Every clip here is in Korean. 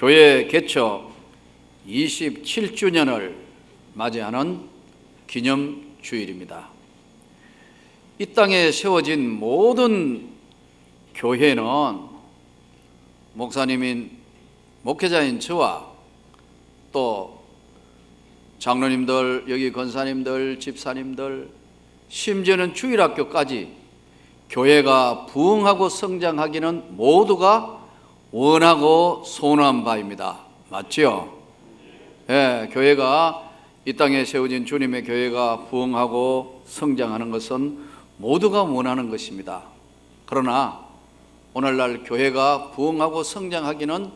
교회 개척 27주년을 맞이하는 기념주일입니다. 이 땅에 세워진 모든 교회는 목사님인 목회자인 저와 또 장로님들, 여기 권사님들, 집사님들, 심지어는 주일학교까지 교회가 부흥하고 성장하기는 모두가 원하고 소원한 바입니다. 맞죠? 예, 교회가 이 땅에 세워진 주님의 교회가 부흥하고 성장하는 것은 모두가 원하는 것입니다. 그러나 오늘날 교회가 부흥하고 성장하기는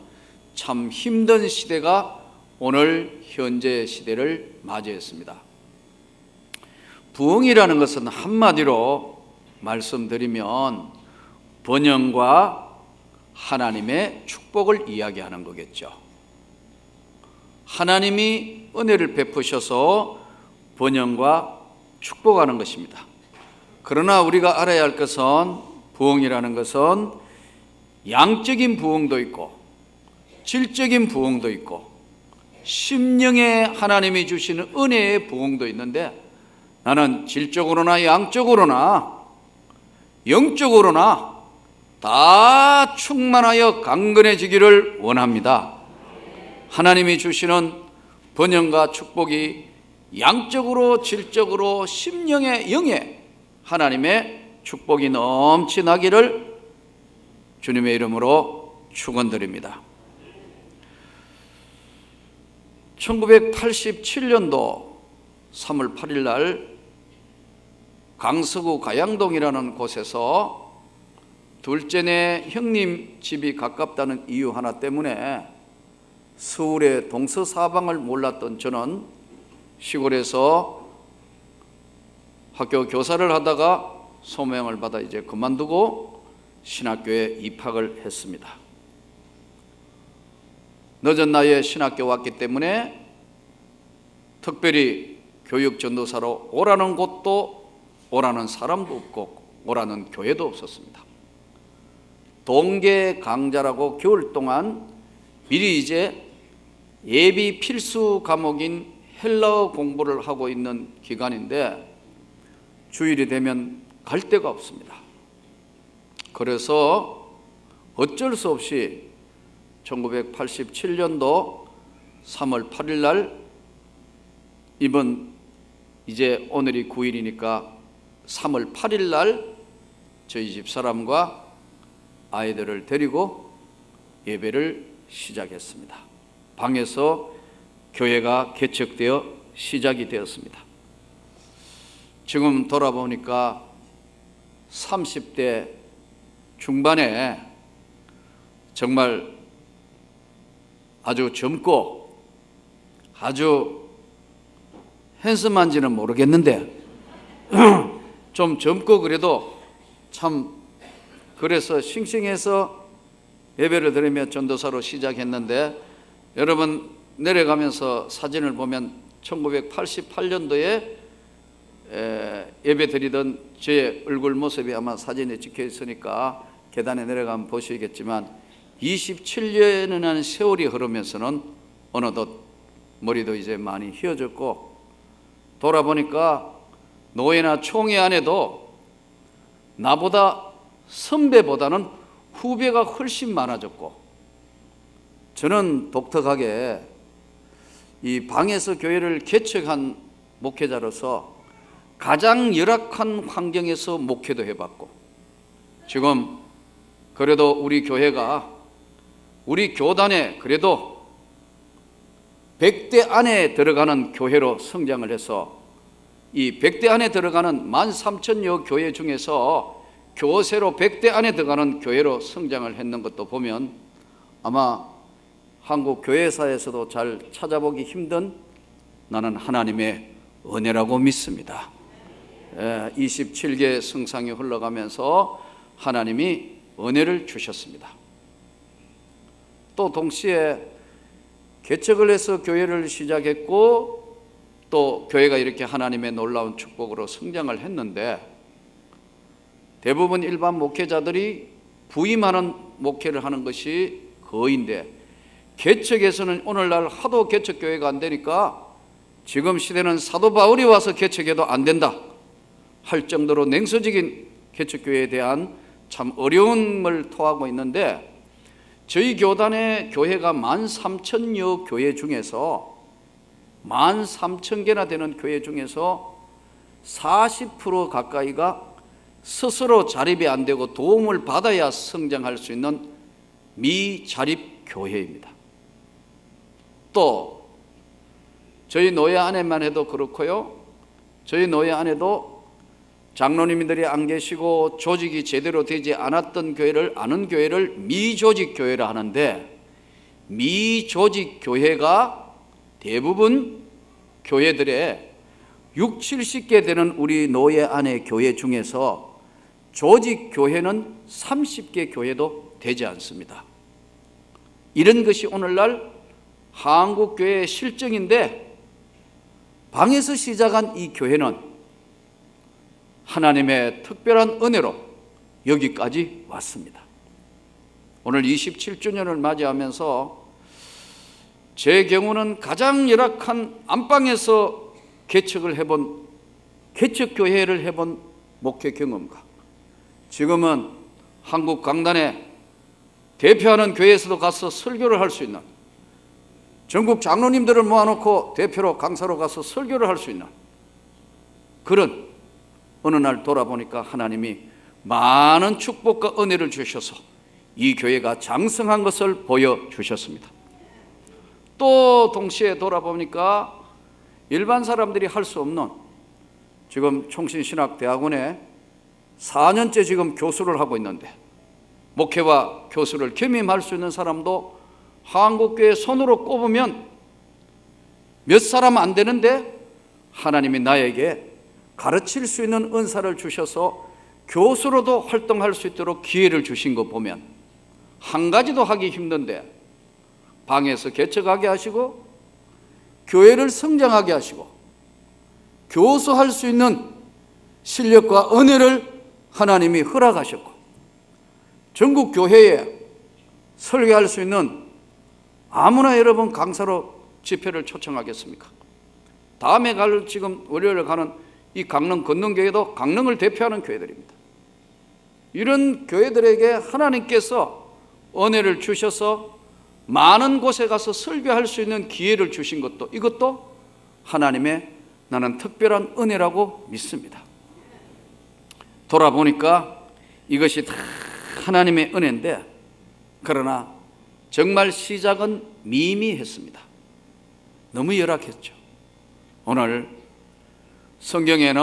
참 힘든 시대가 오늘 현재 시대를 맞이했습니다. 부흥이라는 것은 한마디로 말씀드리면 번영과 하나님의 축복을 이야기하는 거겠죠. 하나님이 은혜를 베푸셔서 번영과 축복하는 것입니다. 그러나 우리가 알아야 할 것은 부흥이라는 것은 양적인 부흥도 있고 질적인 부흥도 있고 심령에 하나님이 주시는 은혜의 부흥도 있는데, 나는 질적으로나 양적으로나 영적으로나 다 충만하여 강건해지기를 원합니다. 하나님이 주시는 번영과 축복이 양적으로 질적으로 심령의 영에 하나님의 축복이 넘치나기를 주님의 이름으로 축원드립니다. 1987년도 3월 8일 날 강서구 가양동이라는 곳에서 둘째네 형님 집이 가깝다는 이유 하나 때문에 서울의 동서사방을 몰랐던 저는 시골에서 학교 교사를 하다가 소명을 받아 이제 그만두고 신학교에 입학을 했습니다. 늦은 나이에 신학교 왔기 때문에 특별히 교육 전도사로 오라는 곳도 오라는 사람도 없고 오라는 교회도 없었습니다. 동계 강좌라고 겨울 동안 미리 이제 예비 필수 과목인 헬라어 공부를 하고 있는 기간인데 주일이 되면 갈 데가 없습니다. 그래서 어쩔 수 없이 1987년도 3월 8일 날 이번 이제 오늘이 9일이니까 3월 8일 날 저희 집 사람과 아이들을 데리고 예배를 시작했습니다. 방에서 교회가 개척되어 시작이 되었습니다. 지금 돌아보니까 30대 중반에 정말 아주 젊고 아주 핸섬한지는 모르겠는데 좀 젊고 그래도 참 그래서 싱싱해서 예배를 드리며 전도사로 시작했는데, 여러분 내려가면서 사진을 보면 1988년도에 예배 드리던 제 얼굴 모습이 아마 사진에 찍혀 있으니까 계단에 내려가면 보시겠지만 27년이라는 세월이 흐르면서는 어느덧 머리도 이제 많이 휘어졌고, 돌아보니까 노예나 총회 안에도 나보다 선배보다는 후배가 훨씬 많아졌고, 저는 독특하게 이 방에서 교회를 개척한 목회자로서 가장 열악한 환경에서 목회도 해봤고, 지금 그래도 우리 교회가 우리 교단에 그래도 100대 안에 들어가는 교회로 성장을 해서 이 100대 안에 들어가는 13,000여 교회 중에서 교세로 100대 안에 들어가는 교회로 성장을 했는 것도 보면 아마 한국 교회사에서도 잘 찾아보기 힘든 나는 하나님의 은혜라고 믿습니다. 27개 성상이 흘러가면서 하나님이 은혜를 주셨습니다. 또 동시에 개척을 해서 교회를 시작했고 또 교회가 이렇게 하나님의 놀라운 축복으로 성장을 했는데, 대부분 일반 목회자들이 부임하는 목회를 하는 것이 거의인데 개척에서는 오늘날 하도 개척교회가 안 되니까 지금 시대는 사도 바울이 와서 개척해도 안 된다 할 정도로 냉소적인 개척교회에 대한 참 어려움을 토하고 있는데, 저희 교단의 교회가 13,000여 교회 중에서 13,000개나 되는 교회 중에서 40% 가까이가 스스로 자립이 안 되고 도움을 받아야 성장할 수 있는 미자립 교회입니다. 또 저희 노예 안에만 해도 그렇고요, 저희 노예 안에도 장로님들이 안 계시고 조직이 제대로 되지 않았던 교회를, 아는 교회를 미조직 교회라 하는데, 미조직 교회가 대부분 교회들의 60, 70개 되는 우리 노예 안의 교회 중에서 조직 교회는 30개 교회도 되지 않습니다. 이런 것이 오늘날 한국교회의 실정인데, 방에서 시작한 이 교회는 하나님의 특별한 은혜로 여기까지 왔습니다. 오늘 27주년을 맞이하면서 제 경우는 가장 열악한 안방에서 개척을 해본, 개척교회를 해본 목회 경험과 지금은 한국 강단에 대표하는 교회에서도 가서 설교를 할 수 있는, 전국 장로님들을 모아놓고 대표로 강사로 가서 설교를 할 수 있는 그런 어느 날 돌아보니까 하나님이 많은 축복과 은혜를 주셔서 이 교회가 장성한 것을 보여주셨습니다. 또 동시에 돌아보니까 일반 사람들이 할 수 없는, 지금 총신신학대학원에 4년째 지금 교수를 하고 있는데 목회와 교수를 겸임할 수 있는 사람도 한국교회 손으로 꼽으면 몇 사람 안 되는데, 하나님이 나에게 가르칠 수 있는 은사를 주셔서 교수로도 활동할 수 있도록 기회를 주신 거 보면 한 가지도 하기 힘든데 방에서 개척하게 하시고 교회를 성장하게 하시고 교수할 수 있는 실력과 은혜를 하나님이 허락하셨고, 전국 교회에 설교할 수 있는 아무나 여러분 강사로 집회를 초청하겠습니까? 다음에 지금 월요일에 가는 이 강릉 건능교회도 강릉을 대표하는 교회들입니다. 이런 교회들에게 하나님께서 은혜를 주셔서 많은 곳에 가서 설교할 수 있는 기회를 주신 것도, 이것도 하나님의 나는 특별한 은혜라고 믿습니다. 돌아보니까 이것이 다 하나님의 은혜인데, 그러나 정말 시작은 미미했습니다. 너무 열악했죠. 오늘 성경에는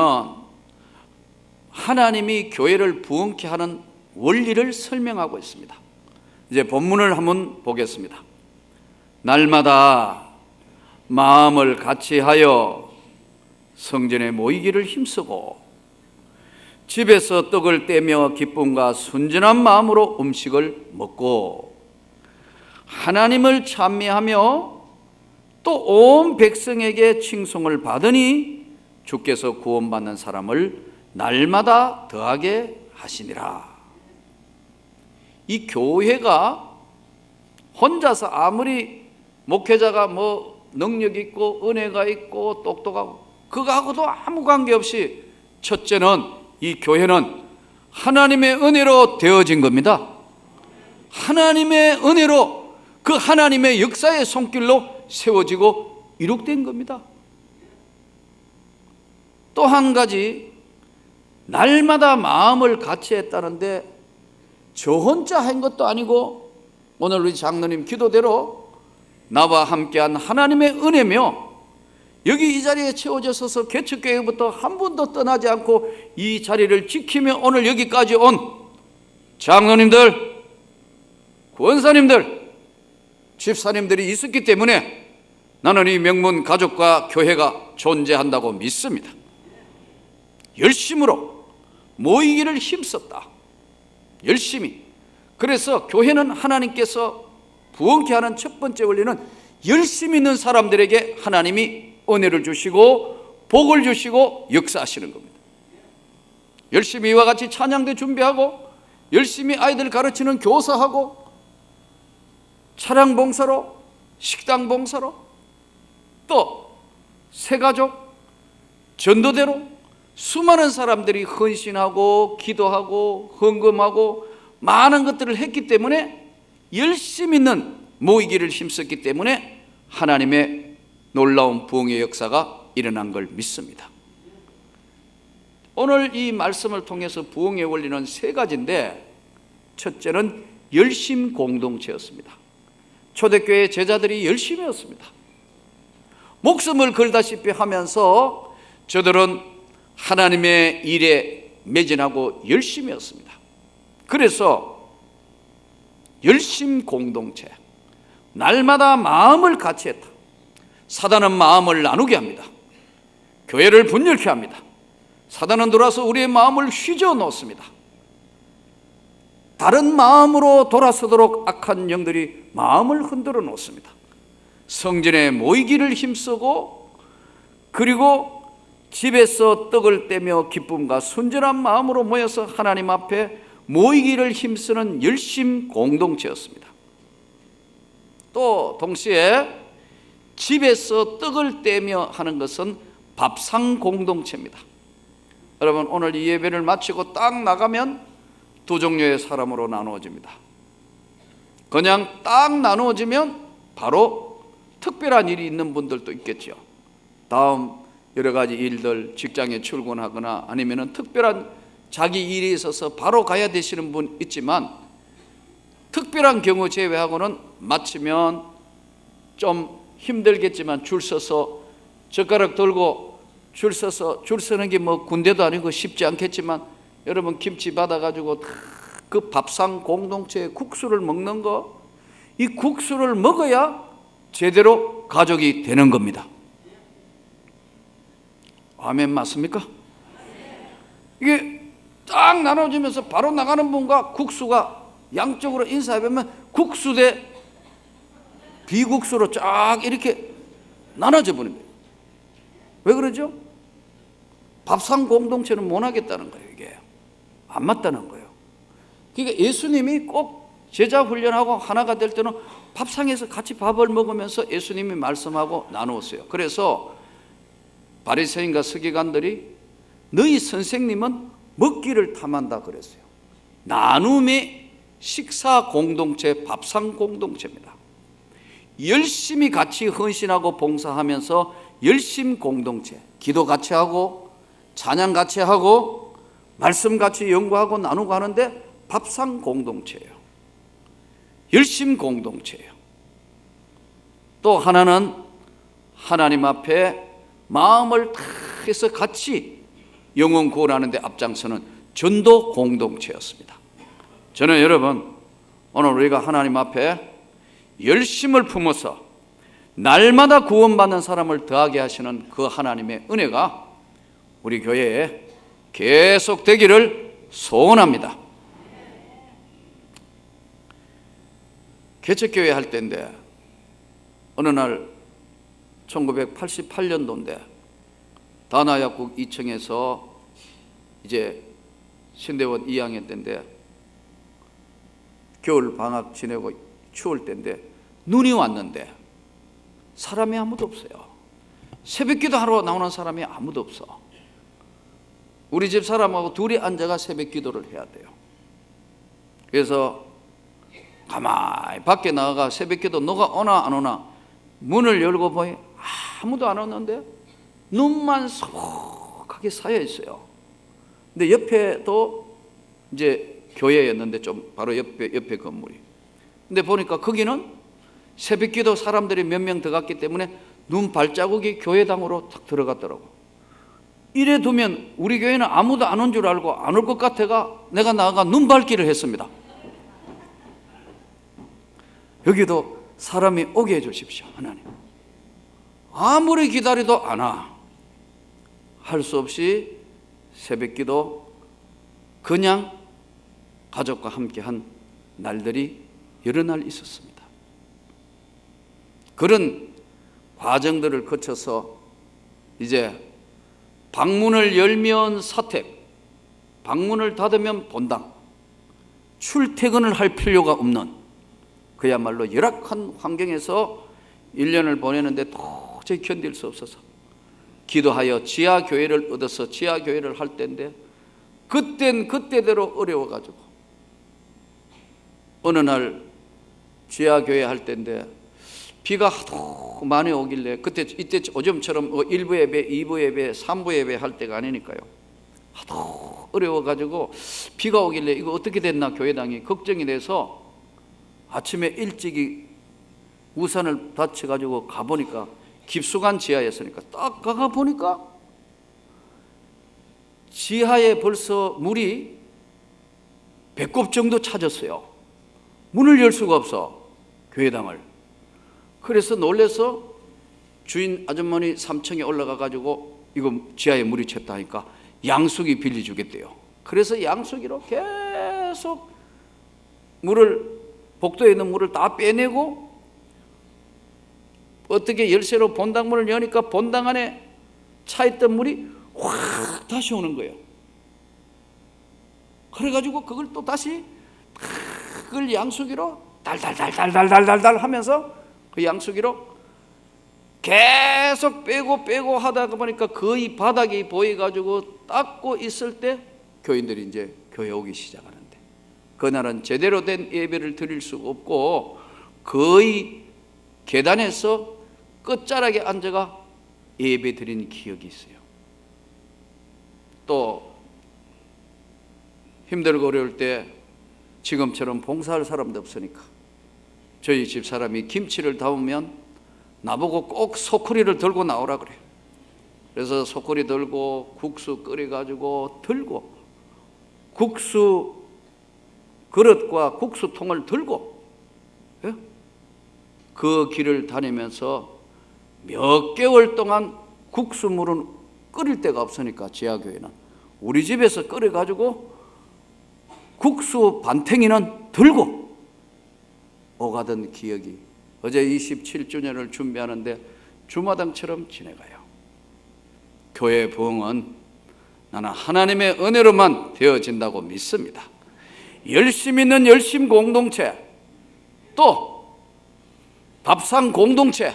하나님이 교회를 부흥케 하는 원리를 설명하고 있습니다. 이제 본문을 한번 보겠습니다. 날마다 마음을 같이하여 성전에 모이기를 힘쓰고 집에서 떡을 떼며 기쁨과 순전한 마음으로 음식을 먹고 하나님을 찬미하며 또 온 백성에게 칭송을 받으니 주께서 구원받는 사람을 날마다 더하게 하시니라. 이 교회가 혼자서 아무리 목회자가 뭐 능력 있고 은혜가 있고 똑똑하고 그거하고도 아무 관계없이, 첫째는 이 교회는 하나님의 은혜로 되어진 겁니다. 하나님의 은혜로, 그 하나님의 역사의 손길로 세워지고 이룩된 겁니다. 또 한 가지, 날마다 마음을 같이 했다는데 저 혼자 한 것도 아니고 오늘 우리 장로님 기도대로 나와 함께한 하나님의 은혜며, 여기 이 자리에 채워져 서서 개척교회부터 한 번도 떠나지 않고 이 자리를 지키며 오늘 여기까지 온 장로님들, 권사님들, 집사님들이 있었기 때문에 나는 이 명문 가족과 교회가 존재한다고 믿습니다. 열심으로 모이기를 힘썼다. 열심히. 그래서 교회는 하나님께서 부흥케 하는 첫 번째 원리는 열심히 있는 사람들에게 하나님이 은혜를 주시고 복을 주시고 역사하시는 겁니다. 열심히 이와 같이 찬양대 준비하고 열심히 아이들 가르치는 교사하고 차량 봉사로 식당 봉사로, 또 새가족, 전도대로 수많은 사람들이 헌신하고 기도하고 헌금하고 많은 것들을 했기 때문에, 열심 있는 모이기를 힘썼기 때문에 하나님의 놀라운 부흥의 역사가 일어난 걸 믿습니다. 오늘 이 말씀을 통해서 부흥의 원리는 세 가지인데, 첫째는 열심 공동체였습니다. 초대교회 제자들이 열심히 했습니다. 목숨을 걸다시피 하면서 저들은 하나님의 일에 매진하고 열심히 했습니다. 그래서 열심 공동체, 날마다 마음을 같이 했다. 사단은 마음을 나누게 합니다. 교회를 분열케 합니다. 사단은 돌아서 우리의 마음을 휘저어 놓습니다. 다른 마음으로 돌아서도록 악한 영들이 마음을 흔들어 놓습니다. 성전에 모이기를 힘쓰고, 그리고 집에서 떡을 떼며 기쁨과 순전한 마음으로 모여서 하나님 앞에 모이기를 힘쓰는 열심 공동체였습니다. 또 동시에 집에서 떡을 떼며 하는 것은 밥상 공동체입니다. 여러분, 오늘 이 예배를 마치고 딱 나가면 두 종류의 사람으로 나누어집니다. 그냥 딱 나누어지면 바로 특별한 일이 있는 분들도 있겠죠. 다음 여러 가지 일들, 직장에 출근하거나 아니면 특별한 자기 일이 있어서 바로 가야 되시는 분 있지만, 특별한 경우 제외하고는 마치면 좀 힘들겠지만 줄 서서 젓가락 들고 줄 서는 게 뭐 군대도 아니고 쉽지 않겠지만, 여러분 김치 받아가지고 그 밥상 공동체에 국수를 먹는 거, 이 국수를 먹어야 제대로 가족이 되는 겁니다. 아멘 맞습니까? 이게 딱 나눠지면서 바로 나가는 분과 국수가 양쪽으로 인사하면 국수 대 비국수로 쫙 이렇게 나눠져 버린 거예요. 왜 그러죠? 밥상 공동체는 못 하겠다는 거예요. 이게 안 맞다는 거예요. 그러니까 예수님이 꼭 제자 훈련하고 하나가 될 때는 밥상에서 같이 밥을 먹으면서 예수님이 말씀하고 나누었어요. 그래서 바리새인과 서기관들이 너희 선생님은 먹기를 탐한다 그랬어요. 나눔의 식사 공동체, 밥상 공동체입니다. 열심히 같이 헌신하고 봉사하면서 열심 공동체, 기도 같이 하고 찬양 같이 하고 말씀 같이 연구하고 나누고 하는데 밥상 공동체예요. 열심 공동체예요. 또 하나는 하나님 앞에 마음을 다해서 같이 영혼 구원하는 데 앞장서는 전도 공동체였습니다. 저는 여러분, 오늘 우리가 하나님 앞에 열심을 품어서 날마다 구원받는 사람을 더하게 하시는 그 하나님의 은혜가 우리 교회에 계속 되기를 소원합니다. 개척교회 할 때인데 어느 날 1988년도인데 다나약국 2층에서 이제 신대원 2학년 때인데 겨울 방학 지내고 추울 때인데 눈이 왔는데 사람이 아무도 없어요. 새벽기도 하러 나오는 사람이 아무도 없어. 우리 집 사람하고 둘이 앉아가 새벽기도를 해야 돼요. 그래서 가만히 밖에 나가가 새벽기도 너가 오나 안 오나 문을 열고 보니 아무도 안 오는데 눈만 소복하게 쌓여 있어요. 근데 옆에도 이제 교회였는데 좀 바로 옆에 건물이. 근데 보니까 거기는 새벽기도 사람들이 몇 명 들어갔기 때문에 눈 발자국이 교회당으로 탁 들어갔더라고. 이래 두면 우리 교회는 아무도 안 온 줄 알고 안 올 것 같아가 내가 나가 눈 밟기를 했습니다. 여기도 사람이 오게 해주십시오. 하나님. 아무리 기다려도 안 와. 할 수 없이 새벽기도 그냥 가족과 함께한 날들이 여러 날 있었습니다. 그런 과정들을 거쳐서 이제 방문을 열면 사택, 방문을 닫으면 본당, 출퇴근을 할 필요가 없는 그야말로 열악한 환경에서 1년을 보내는데 도저히 견딜 수 없어서 기도하여 지하교회를 얻어서 지하교회를 할 때인데, 그땐 그때대로 어려워가지고 어느 날 지하교회 할 때인데 비가 하도 많이 오길래, 이때 요즘처럼 1부 예배, 2부 예배, 3부 예배 할 때가 아니니까요. 하도 어려워가지고 비가 오길래 이거 어떻게 됐나 교회당이 걱정이 돼서 아침에 일찍이 우산을 다쳐가지고 가보니까, 깊숙한 지하였으니까 딱 가보니까 지하에 벌써 물이 배꼽 정도 차졌어요. 문을 열 수가 없어, 교회당을. 그래서 놀래서 주인 아주머니 3층에 올라가가지고 이거 지하에 물이 찼다 하니까 양수기 빌려주겠대요. 그래서 양수기로 계속 복도에 있는 물을 다 빼내고, 어떻게 열쇠로 본당문을 여니까 본당 안에 차있던 물이 확 다시 오는 거예요. 그래가지고 그걸 또 다시 그걸 양수기로 달달달달달달달 하면서 그 양수기로 계속 빼고 하다가 보니까 거의 바닥이 보여가지고 닦고 있을 때 교인들이 이제 교회 오기 시작하는데, 그날은 제대로 된 예배를 드릴 수 없고 거의 계단에서 끝자락에 앉아가 예배 드린 기억이 있어요. 또 힘들고 어려울 때 지금처럼 봉사할 사람도 없으니까 저희 집 사람이 김치를 담으면 나보고 꼭 소쿠리를 들고 나오라 그래요. 그래서 소쿠리 들고 국수 끓여가지고 들고, 국수 그릇과 국수통을 들고, 그 길을 다니면서 몇 개월 동안 국수물은 끓일 데가 없으니까 지하교회는 우리 집에서 끓여가지고 국수 반탱이는 들고 오가던 기억이, 어제 27주년을 준비하는데 주마당처럼 지내가요. 교회 부흥은 나는 하나님의 은혜로만 되어진다고 믿습니다. 열심 있는 열심 공동체, 또 밥상 공동체,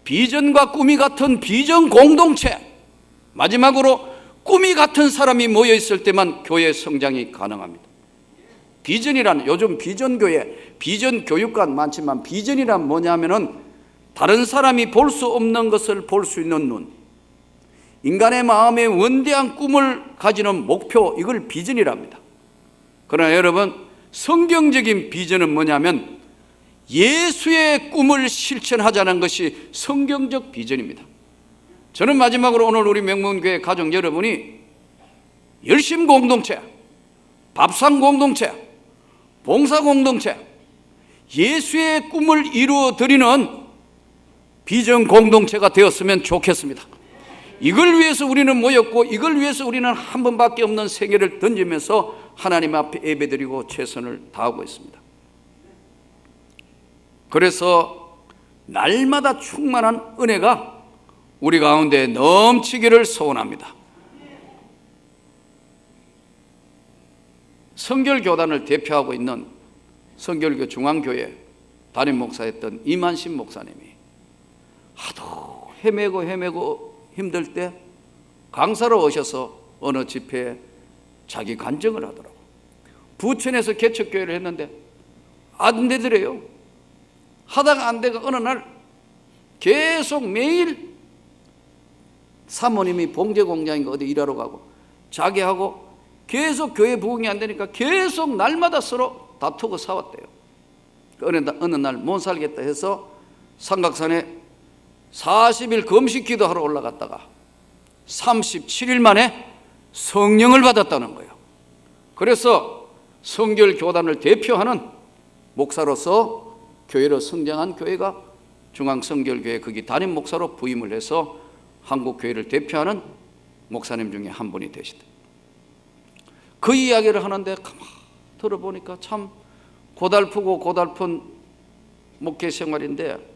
비전과 꿈이 같은 비전 공동체, 마지막으로 꿈이 같은 사람이 모여 있을 때만 교회 성장이 가능합니다. 비전이란, 요즘 비전교회, 비전교육관 많지만 비전이란 뭐냐면은 다른 사람이 볼 수 없는 것을 볼 수 있는 눈, 인간의 마음에 원대한 꿈을 가지는 목표, 이걸 비전이랍니다. 그러나 여러분, 성경적인 비전은 뭐냐면 예수의 꿈을 실천하자는 것이 성경적 비전입니다. 저는 마지막으로 오늘 우리 명문교회 가족 여러분이 열심 공동체, 밥상 공동체, 봉사 공동체, 예수의 꿈을 이루어 드리는 비전 공동체가 되었으면 좋겠습니다. 이걸 위해서 우리는 모였고, 이걸 위해서 우리는 한 번밖에 없는 생애를 던지면서 하나님 앞에 예배드리고 최선을 다하고 있습니다. 그래서 날마다 충만한 은혜가 우리 가운데 넘치기를 소원합니다. 성결교단을 대표하고 있는 성결교 중앙교회 담임 목사였던 이만신 목사님이 하도 헤매고 힘들 때 강사로 오셔서 어느 집회에 자기 간증을 하더라고. 부천에서 개척교회를 했는데 안 되더래요. 하다가 안 되가 어느 날 계속 매일 사모님이 봉제공장인가 어디 일하러 가고 자기하고 계속 교회 부흥이 안 되니까 계속 날마다 서로 다투고 싸웠대요. 어느 날 못 살겠다 해서 삼각산에 40일 금식 기도하러 올라갔다가 37일 만에 성령을 받았다는 거예요. 그래서 성결교단을 대표하는 목사로서 교회로 성장한 교회가 중앙성결교회 거기 담임 목사로 부임을 해서 한국교회를 대표하는 목사님 중에 한 분이 되시다. 그 이야기를 하는데 가만 들어보니까 참 고달픈 목회 생활인데,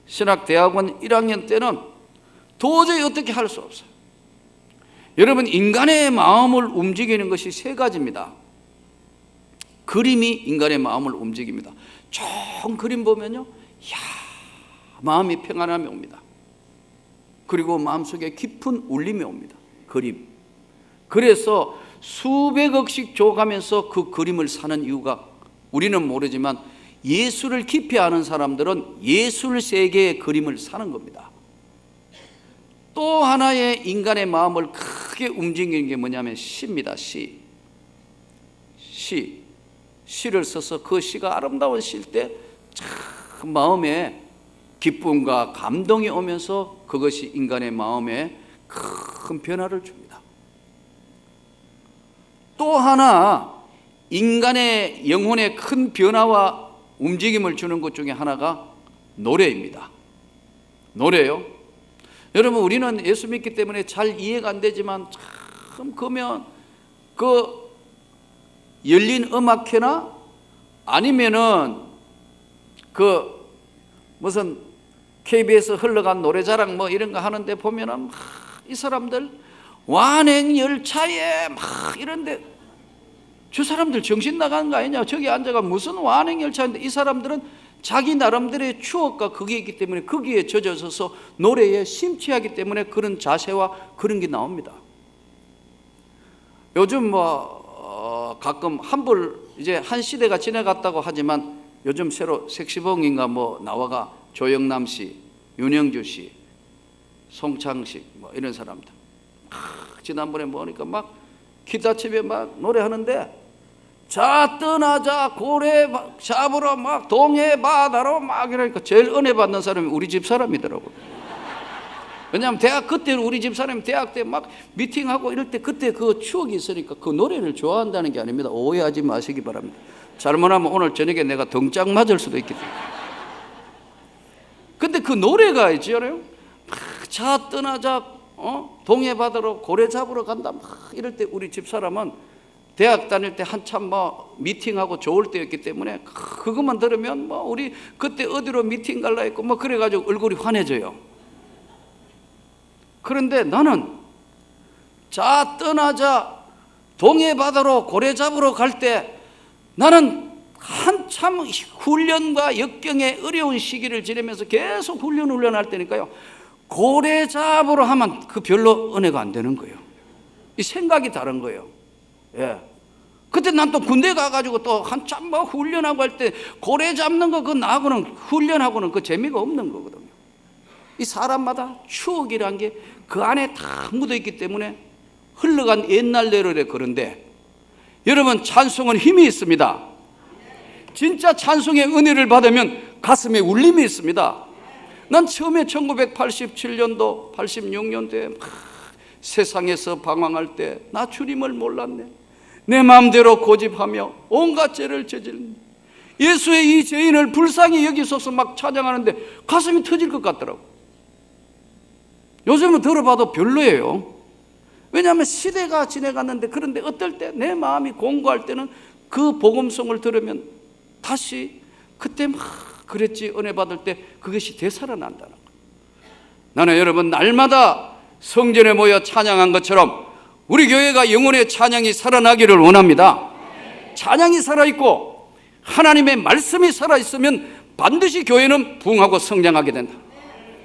신학대학원 1학년 때는 도저히 어떻게 할 수 없어요. 여러분, 인간의 마음을 움직이는 것이 세 가지입니다. 그림이 인간의 마음을 움직입니다. 총 그림 보면요, 이야 마음이 평안함이 옵니다. 그리고 마음속에 깊은 울림이 옵니다. 그림. 그래서 수백억씩 줘가면서 그 그림을 사는 이유가 우리는 모르지만 예수를 깊이 아는 사람들은 예술 세계의 그림을 사는 겁니다. 또 하나의 인간의 마음을 크게 움직이는 게 뭐냐면 시입니다. 시를 써서 그 시가 아름다운 시일 때 참 마음에 기쁨과 감동이 오면서 그것이 인간의 마음에 큰 변화를 줍니다. 또 하나 인간의 영혼에 큰 변화와 움직임을 주는 것 중에 하나가 노래입니다. 노래요. 여러분, 우리는 예수 믿기 때문에 잘 이해가 안 되지만 참 그러면 그 열린 음악회나 아니면은 그 무슨 KBS 흘러간 노래자랑 뭐 이런 거 하는데 보면은 이 사람들 완행열차에 막 이런데 저 사람들 정신 나가는 거 아니냐? 저기 앉아가 무슨 완행열차인데 이 사람들은 자기 나름대로의 추억과 그게 있기 때문에 거기에 젖어서서 노래에 심취하기 때문에 그런 자세와 그런 게 나옵니다. 요즘 가끔 한불 이제 한 시대가 지나갔다고 하지만 요즘 새로 섹시봉인가 나와가 조영남 씨, 윤영주 씨, 송창식 이런 사람들 지난번에 보니까 막 기타집에 막 노래하는데 자 떠나자 고래 잡으러 막 동해 바다로 막 이러니까 제일 은혜 받는 사람이 우리 집 사람이더라고요. 왜냐하면 그때는 우리 집 사람이 대학 때 막 미팅하고 이럴 때 그때 그 추억이 있으니까 그 노래를 좋아한다는 게 아닙니다. 오해하지 마시기 바랍니다. 잘못하면 오늘 저녁에 내가 덩짝 맞을 수도 있기 때문에. 근데 그 노래가 있잖아요. 자 떠나자 동해 바다로 고래 잡으러 간다 막 이럴 때 우리 집 사람은 대학 다닐 때 한참 미팅하고 좋을 때였기 때문에 그것만 들으면 우리 그때 어디로 미팅 갈라 했고 그래가지고 얼굴이 환해져요. 그런데 나는 자 떠나자 동해 바다로 고래 잡으러 갈 때 나는 한참 훈련과 역경의 어려운 시기를 지내면서 계속 훈련할 때니까요. 고래 잡으러 하면 그 별로 은혜가 안 되는 거예요. 이 생각이 다른 거예요. 예. 그때 난 또 군대 가가지고 또 한참 훈련하고 할 때 고래 잡는 거 나하고는 훈련하고는 그 재미가 없는 거거든요. 이 사람마다 추억이란 게 그 안에 다 묻어 있기 때문에 흘러간 옛날 노래래. 그런데 여러분, 찬송은 힘이 있습니다. 진짜 찬송의 은혜를 받으면 가슴에 울림이 있습니다. 난 처음에 1987년도 86년도에 세상에서 방황할 때 나 주님을 몰랐네. 내 마음대로 고집하며 온갖 죄를 저질렀네. 예수의 이 죄인을 불쌍히 여기소서 막 찬양하는데 가슴이 터질 것 같더라고. 요즘은 들어봐도 별로예요. 왜냐하면 시대가 지나갔는데, 그런데 어떨 때 내 마음이 공고할 때는 그 복음송을 들으면 다시 그때 막 그랬지 은혜 받을 때 그것이 되살아난다는 거예요. 나는 여러분 날마다 성전에 모여 찬양한 것처럼 우리 교회가 영혼의 찬양이 살아나기를 원합니다. 찬양이 살아있고 하나님의 말씀이 살아있으면 반드시 교회는 부흥하고 성장하게 된다.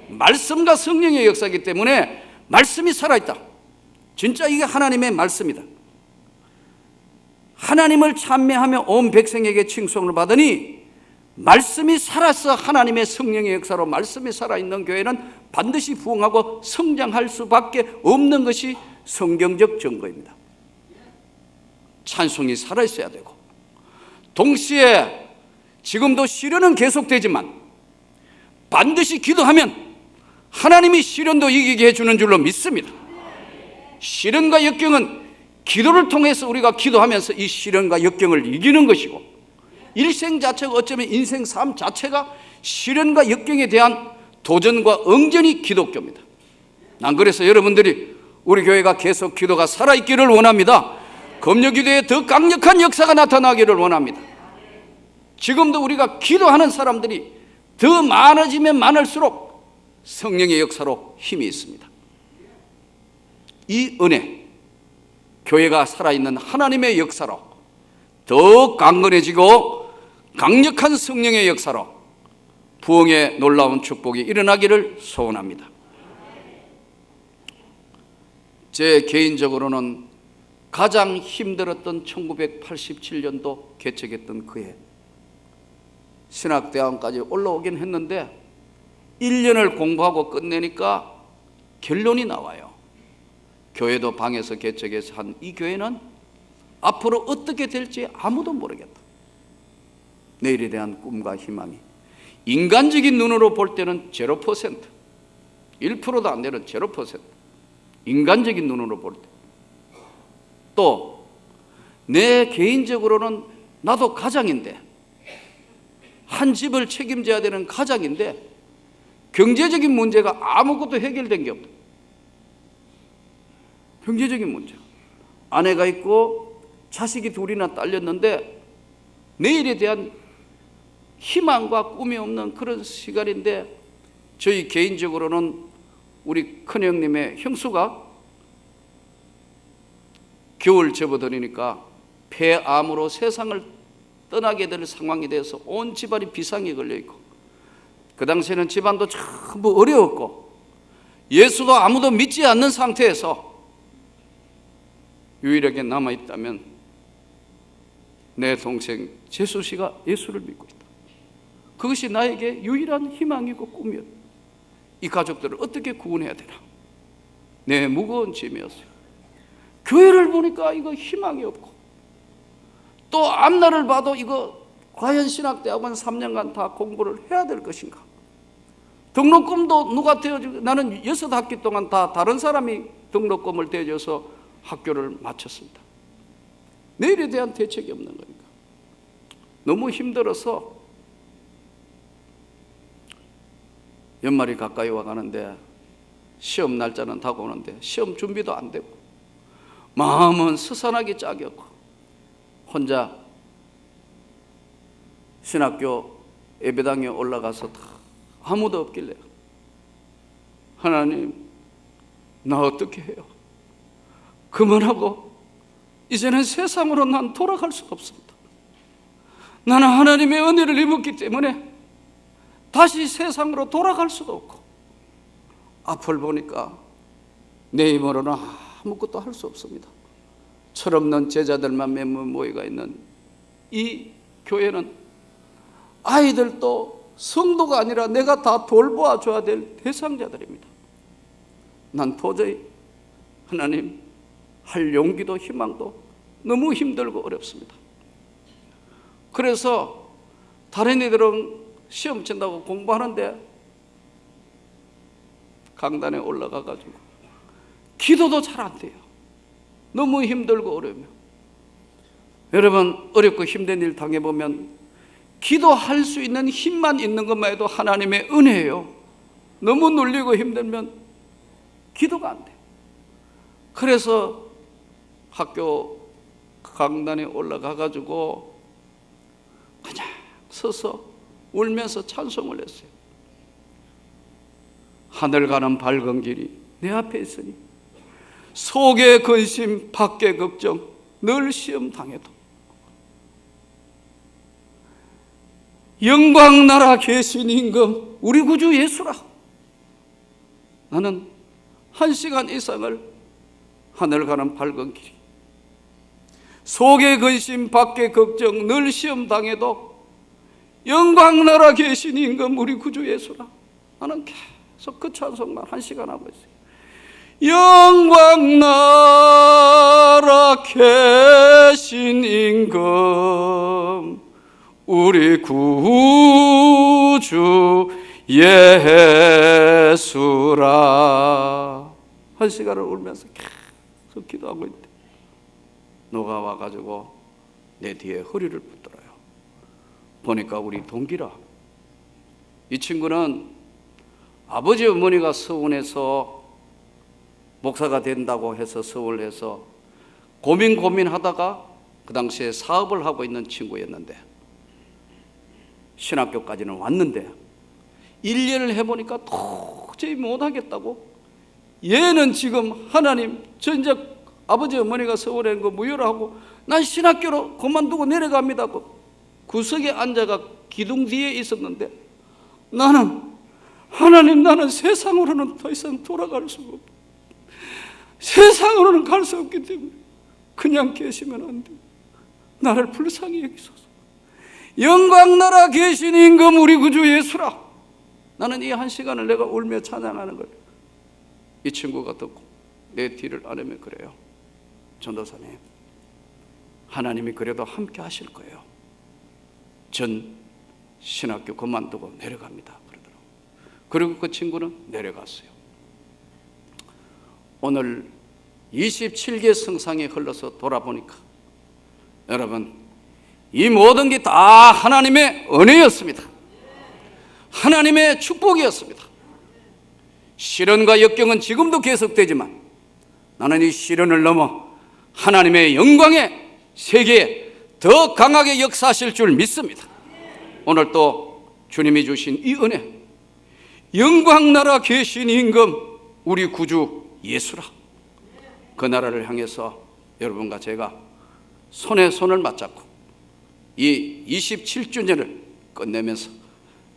말씀과 성령의 역사이기 때문에 말씀이 살아있다. 진짜 이게 하나님의 말씀이다. 하나님을 찬미하며 온 백성에게 칭송을 받으니 말씀이 살아서 하나님의 성령의 역사로 말씀이 살아있는 교회는 반드시 부흥하고 성장할 수밖에 없는 것이 성경적 증거입니다. 찬송이 살아있어야 되고, 동시에 지금도 시련은 계속되지만 반드시 기도하면 하나님이 시련도 이기게 해주는 줄로 믿습니다. 시련과 역경은 기도를 통해서 우리가 기도하면서 이 시련과 역경을 이기는 것이고, 일생 자체가 어쩌면 인생 삶 자체가 시련과 역경에 대한 도전과 응전이 기독교입니다. 난 그래서 여러분들이 우리 교회가 계속 기도가 살아있기를 원합니다. 검역기도에 더 강력한 역사가 나타나기를 원합니다. 지금도 우리가 기도하는 사람들이 더 많아지면 많을수록 성령의 역사로 힘이 있습니다. 이 은혜, 교회가 살아있는 하나님의 역사로 더욱 강건해지고 강력한 성령의 역사로 부흥의 놀라운 축복이 일어나기를 소원합니다. 제 개인적으로는 가장 힘들었던 1987년도 개척했던 그해, 신학대학원까지 올라오긴 했는데 1년을 공부하고 끝내니까 결론이 나와요. 교회도 방에서 개척해서 한 이 교회는 앞으로 어떻게 될지 아무도 모르겠다. 내일에 대한 꿈과 희망이 인간적인 눈으로 볼 때는 0%, 1%도 안 되는 0%, 인간적인 눈으로 볼 때. 또 내 개인적으로는 나도 가장인데, 한 집을 책임져야 되는 가장인데 경제적인 문제가 아무것도 해결된 게 없다. 경제적인 문제. 아내가 있고 자식이 둘이나 딸렸는데 내일에 대한 희망과 꿈이 없는 그런 시간인데, 저희 개인적으로는 우리 큰형님의 형수가 겨울 접어들으니까 폐암으로 세상을 떠나게 될 상황이 돼서 온 집안이 비상에 걸려있고, 그 당시에는 집안도 전부 어려웠고 예수도 아무도 믿지 않는 상태에서 유일하게 남아있다면 내 동생 재수 씨가 예수를 믿고 있다. 그것이 나에게 유일한 희망이고 꿈이었다. 이 가족들을 어떻게 구원해야 되나, 내 무거운 짐이었어요. 교회를 보니까 이거 희망이 없고, 또 앞날을 봐도 이거 과연 신학대학원 3년간 다 공부를 해야 될 것인가. 등록금도 누가 대어주고, 나는 6학기 동안 다 다른 사람이 등록금을 대줘서 학교를 마쳤습니다. 내일에 대한 대책이 없는 거니까 너무 힘들어서 연말이 가까이 와가는데 시험 날짜는 다가오는데 시험 준비도 안 되고 마음은 스산하기 짝이었고, 혼자 신학교 예배당에 올라가서 아무도 없길래, 하나님 나 어떻게 해요? 그만하고 이제는 세상으로 난 돌아갈 수가 없습니다. 나는 하나님의 은혜를 입었기 때문에 다시 세상으로 돌아갈 수도 없고, 앞을 보니까 내 힘으로는 아무것도 할 수 없습니다. 철없는 제자들만 몇 명 모여가 있는 이 교회는 아이들도 성도가 아니라 내가 다 돌보아 줘야 될 대상자들입니다. 난 도저히 하나님 할 용기도 희망도 너무 힘들고 어렵습니다. 그래서 다른 애들은 시험 친다고 공부하는데 강단에 올라가가지고 기도도 잘 안 돼요. 너무 힘들고 어려우면. 여러분, 어렵고 힘든 일 당해보면 기도할 수 있는 힘만 있는 것만 해도 하나님의 은혜예요. 너무 눌리고 힘들면 기도가 안 돼. 그래서 학교 강단에 올라가가지고 그냥 서서 울면서 찬송을 했어요. 하늘 가는 밝은 길이 내 앞에 있으니 속에 근심 밖에 걱정 늘 시험 당해도 영광 나라 계신 임금 우리 구주 예수라. 나는 1시간 이상을 하늘 가는 밝은 길이 속에 근심 밖에 걱정 늘 시험 당해도 영광 나라 계신 임금 우리 구주 예수라. 나는 계속 그 찬송만 1시간 하고 있어요. 영광 나라 계신 임금 우리 구주 예수라. 1시간을 울면서 계속 기도하고 있대. 누가 와가지고 내 뒤에 허리를 붙들어요. 보니까 우리 동기라. 이 친구는 아버지 어머니가 서운해서 목사가 된다고 해서 서울에서 고민하다가 그 당시에 사업을 하고 있는 친구였는데 신학교까지는 왔는데 1년을 해보니까 도저히 못하겠다고, 얘는 지금 하나님 저 이제 아버지 어머니가 서울에 있는 거 무효로 하고 난 신학교로 그만두고 내려갑니다. 구석에 앉아가 기둥 뒤에 있었는데 나는 세상으로는 더 이상 돌아갈 수가 없다. 세상으로는 갈 수 없기 때문에 그냥 계시면 안 돼. 나를 불쌍히 여기소서. 영광나라 계신 임금 우리 구주 예수라. 나는 이 한 시간을 내가 울며 찬양하는 걸 이 친구가 듣고 내 뒤를 아뢰며 그래요. 전도사님, 하나님이 그래도 함께 하실 거예요. 전 신학교 그만두고 내려갑니다 그러더라고요. 그리고 그 친구는 내려갔어요. 오늘 27개 성상이 흘러서 돌아보니까 여러분, 이 모든 게 다 하나님의 은혜였습니다. 하나님의 축복이었습니다. 시련과 역경은 지금도 계속되지만 나는 이 시련을 넘어 하나님의 영광의 세계에 더 강하게 역사하실 줄 믿습니다. 오늘 또 주님이 주신 이 은혜, 영광나라 계신 임금 우리 구주 예수라. 그 나라를 향해서 여러분과 제가 손에 손을 맞잡고 이 27주년을 끝내면서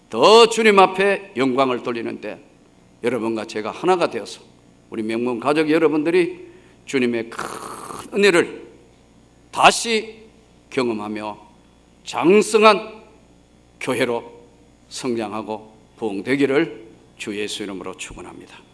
더 주님 앞에 영광을 돌리는데 여러분과 제가 하나가 되어서 우리 명문 가족 여러분들이 주님의 큰 은혜를 다시 경험하며 장성한 교회로 성장하고 부흥되기를 주 예수 이름으로 축원합니다.